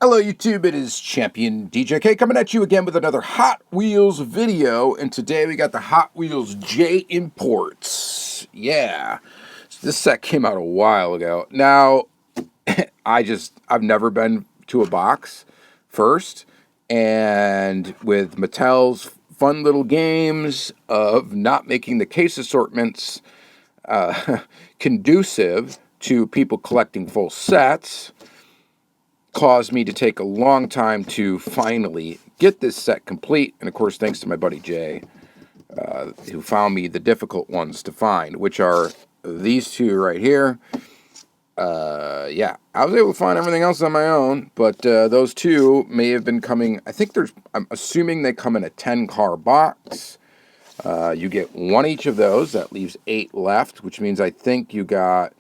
Hello YouTube, it is Championdjk coming at you again with another Hot Wheels video, and today we got the Hot Wheels J Imports. Yeah, so this set came out a while ago. Now, I've never been to a box first, and with Mattel's fun little games of not making the case assortments conducive to people collecting full sets, caused me to take a long time to finally get this set complete. And of course, thanks to my buddy Jay, who found me the difficult ones to find, which are these two right here. Yeah, I was able to find everything else on my own, but those two may have been coming. I'm assuming they come in a 10-car box. You get one each of those. That leaves 8 left, which means I think you got,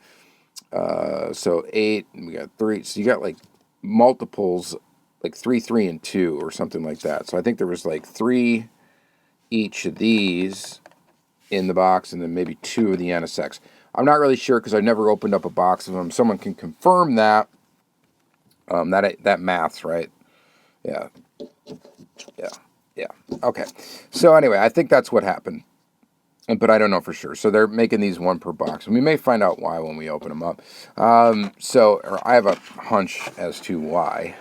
so 8, and we got 3. So you got like multiples, like 3, 3, and 2 or something like that. So I think there was like 3 each of these in the box, and then maybe 2 of the NSX. I'm not really sure because I've never opened up a box of them. Someone can confirm that. That math's right. Yeah. Okay. So anyway, I think that's what happened, but I don't know for sure. So they're making these one per box, and we may find out why when we open them up. Or I have a hunch as to why.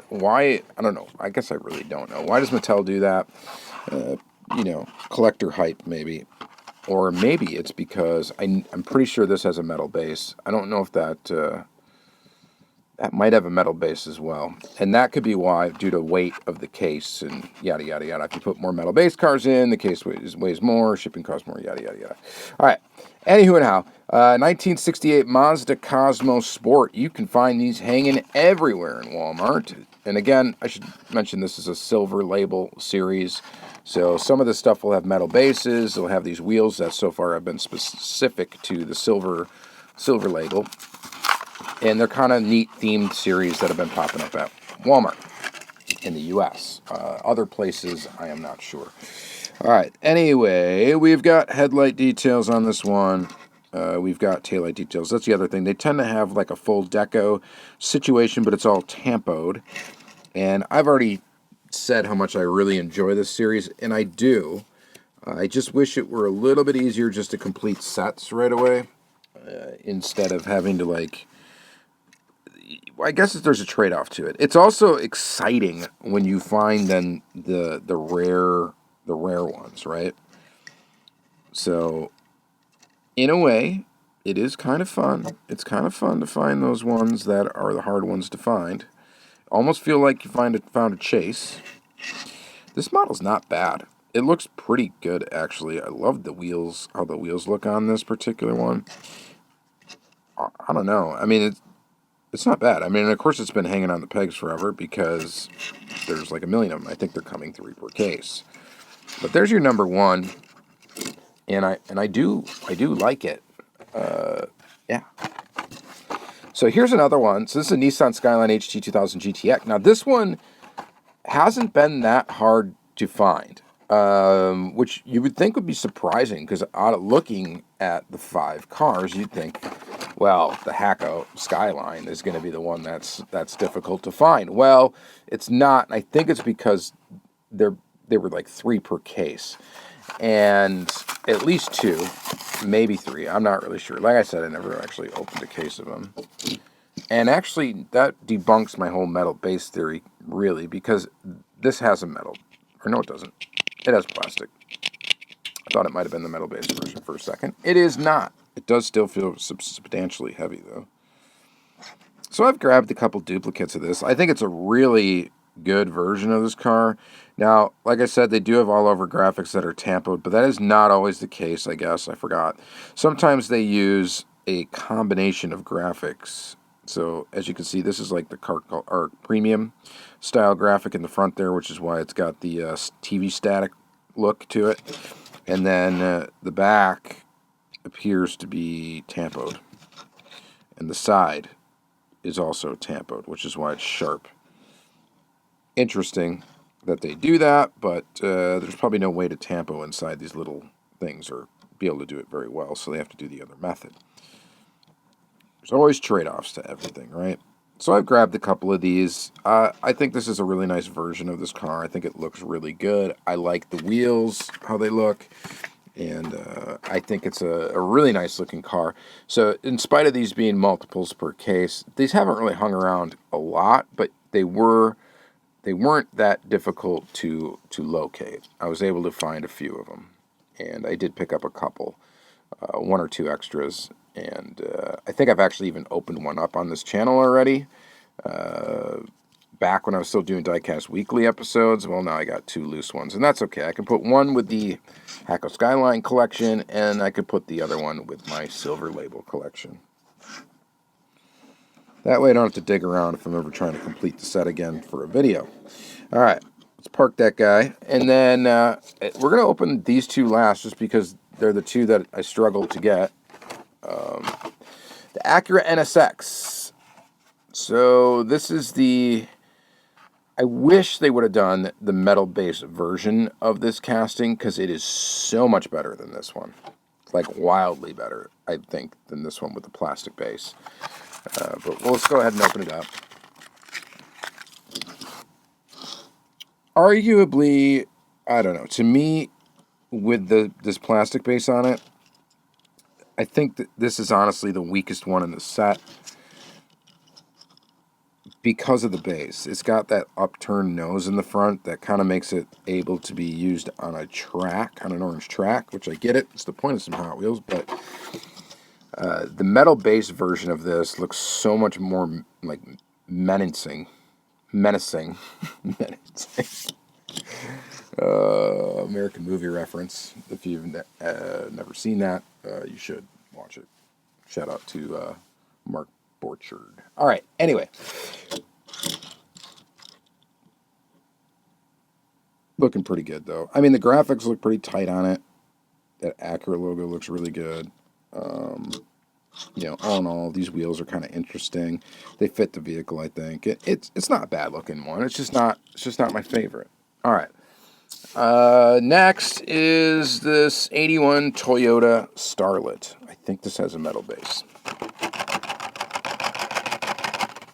Why? I don't know. I guess I really don't know. Why does Mattel do that? Collector hype maybe. Or maybe it's because I'm pretty sure this has a metal base. I don't know if that might have a metal base as well. And that could be why, due to weight of the case and yada, yada, yada. If you put more metal base cars in, the case weighs more, shipping costs more, yada, yada, yada. All right. Anywho and how. 1968 Mazda Cosmo Sport. You can find these hanging everywhere in Walmart. And again, I should mention this is a silver label series. So some of the stuff will have metal bases. They'll have these wheels that so far have been specific to the silver label. And they're kind of neat themed series that have been popping up at Walmart in the U.S. Other places, I am not sure. All right. Anyway, we've got headlight details on this one. We've got taillight details. That's the other thing. They tend to have like a full deco situation, but it's all tampoed. And I've already said how much I really enjoy this series, and I do. I just wish it were a little bit easier just to complete sets right away, instead of having to like. I guess there's a trade-off to it. It's also exciting when you find then the rare ones, right? So, in a way, it is kind of fun. It's kind of fun to find those ones that are the hard ones to find. Almost feel like you found a chase. This model's not bad. It looks pretty good, actually. I love the wheels, how the wheels look on this particular one. I don't know. I mean, it's not bad. I mean, of course, it's been hanging on the pegs forever because there's like a million of them. I think they're coming 3 per case. But there's your number one, and I do like it. Yeah. So here's another one. So this is a Nissan Skyline HT2000 GTX. Now this one hasn't been that hard to find, which you would think would be surprising because looking at the 5 cars, you'd think, well, the Hacko Skyline is going to be the one that's difficult to find. Well, it's not. I think it's because they were like 3 per case, and at least 2, maybe 3. I'm not really sure. Like I said, I never actually opened a case of them. And actually, that debunks my whole metal base theory, really, because this has a metal. Or no, it doesn't. It has plastic. I thought it might have been the metal base version for a second. It is not. It does still feel substantially heavy, though. So I've grabbed a couple duplicates of this. I think it's a really good version of this car. Now, like I said, they do have all-over graphics that are tampoed, but that is not always the case, I guess. I forgot. Sometimes they use a combination of graphics. So, as you can see, this is like the car or premium style graphic in the front there, which is why it's got the TV static look to it. And then the back appears to be tampoed. And the side is also tampoed, which is why it's sharp. Interesting that they do that, but there's probably no way to tampo inside these little things or be able to do it very well, so they have to do the other method. There's always trade-offs to everything, right? So I've grabbed a couple of these. I think this is a really nice version of this car. I think it looks really good. I like the wheels, how they look. And I think it's a really nice looking car. So in spite of these being multiples per case, these haven't really hung around a lot, but they weren't that difficult to locate. I was able to find a few of them, and I did pick up a couple, one or two extras, and I think I've actually even opened one up on this channel already. Back when I was still doing Diecast weekly episodes, well, now I got two loose ones, and that's okay. I can put one with the Acura Skyline collection, and I could put the other one with my Silver Label collection. That way I don't have to dig around if I'm ever trying to complete the set again for a video. All right, let's park that guy. And then we're going to open these two last just because they're the two that I struggled to get. The Acura NSX. So this is the... I wish they would have done the metal-based version of this casting because it is so much better than this one. Like wildly better, I think, than this one with the plastic base. But let's go ahead and open it up. Arguably, I don't know. To me, with this plastic base on it, I think that this is honestly the weakest one in the set because of the base. It's got that upturned nose in the front that kind of makes it able to be used on a track, on an orange track, which I get it. It's the point of some Hot Wheels, but the metal base version of this looks so much more like menacing. Menacing. American movie reference. If you've never seen that, you should watch it. Shout out to Mark Borchard. All right, anyway. Looking pretty good, though. I mean, the graphics look pretty tight on it. That Acura logo looks really good. You know, all in all, these wheels are kind of interesting. They fit the vehicle, I think. It's not a bad looking one. It's just not my favorite. All right. Next is this 81 Toyota Starlet. I think this has a metal base.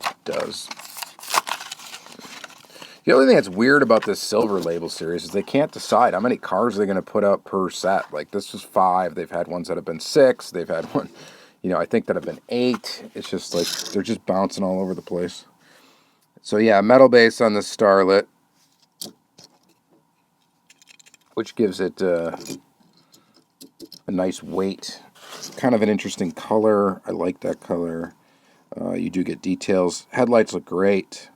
It does. The only thing that's weird about this Silver Label series is they can't decide how many cars they're going to put out per set. Like, this was 5. They've had ones that have been 6. They've had one, you know, I think that have been 8. It's just like they're just bouncing all over the place. So, yeah, metal base on the Starlet, which gives it a nice weight. It's kind of an interesting color. I like that color. You do get details. Headlights look great.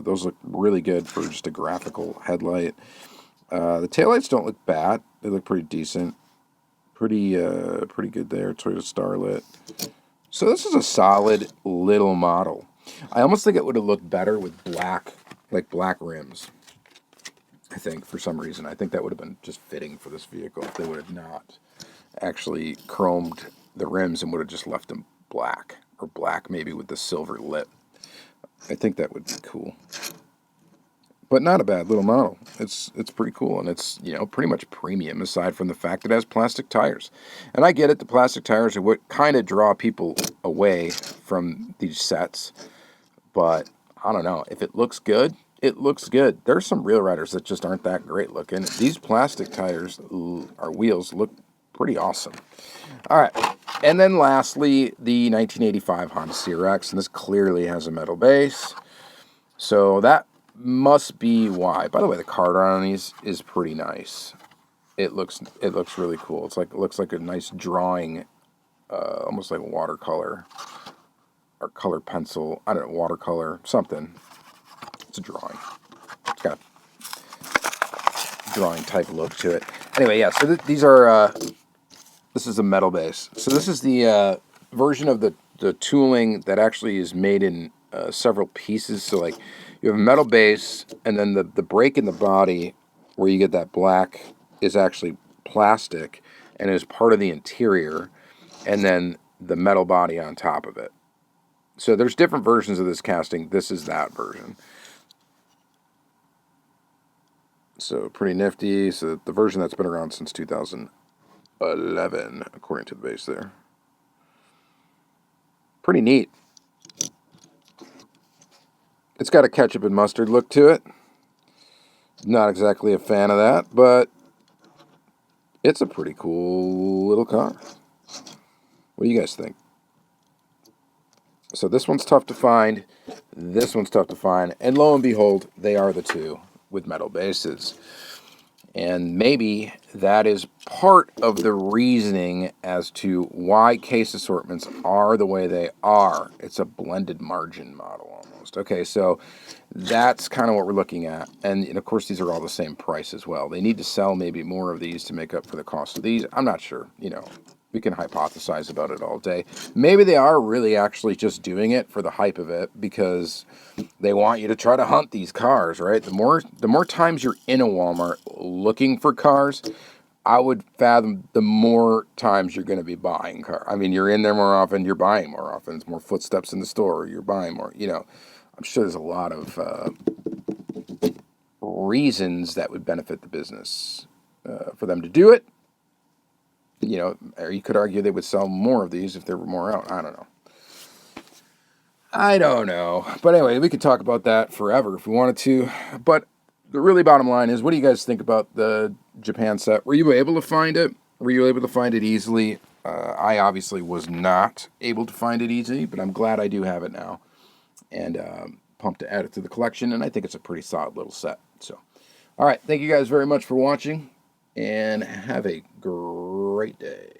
Those look really good for just a graphical headlight. The taillights don't look bad. They look pretty decent. Pretty good there. Toyota Starlet. So this is a solid little model. I almost think it would have looked better with black, like black rims. I think, for some reason. I think that would have been just fitting for this vehicle if they would have not actually chromed the rims and would have just left them black, or black maybe with the silver lip. I think that would be cool. But not a bad little model. It's pretty cool, and it's, you know, pretty much premium aside from the fact that it has plastic tires. And I get it, the plastic tires are what kind of draw people away from these sets. But I don't know, if it looks good, it looks good. There's some real riders that just aren't that great looking. These plastic tires, or wheels, look pretty awesome. All right, and then lastly, the 1985 Honda CRX, and this clearly has a metal base, so that must be why. By the way, the card on these is pretty nice. It looks really cool. It looks like a nice drawing, almost like watercolor or color pencil. I don't know, watercolor something. It's a drawing. It's got a drawing type look to it. Anyway, yeah. So these are. This is a metal base. So this is the version of the tooling that actually is made in several pieces. So like you have a metal base, and then the brake in the body where you get that black is actually plastic and is part of the interior, and then the metal body on top of it. So there's different versions of this casting. This is that version. So pretty nifty. So the version that's been around since 2011, according to the base there. Pretty neat. It's got a ketchup and mustard look to it. Not exactly a fan of that, but it's a pretty cool little car. What do you guys think? So this one's tough to find. This one's tough to find. And lo and behold, they are the two with metal bases. And maybe that is part of the reasoning as to why case assortments are the way they are. It's a blended margin model almost. Okay, so that's kind of what we're looking at. And of course, these are all the same price as well. They need to sell maybe more of these to make up for the cost of these. I'm not sure. We can hypothesize about it all day. Maybe they are really actually just doing it for the hype of it because they want you to try to hunt these cars, right? The more times you're in a Walmart looking for cars, I would fathom the more times you're going to be buying cars. I mean, you're in there more often, you're buying more often. It's more footsteps in the store, you're buying more. I'm sure there's a lot of reasons that would benefit the business for them to do it. Or you could argue they would sell more of these if there were more out. I don't know. But anyway, we could talk about that forever if we wanted to. But the really bottom line is, what do you guys think about the Japan set? Were you able to find it? Were you able to find it easily? I obviously was not able to find it easily, but I'm glad I do have it now. And pumped to add it to the collection, and I think it's a pretty solid little set. So, all right. Thank you guys very much for watching, and have a great day.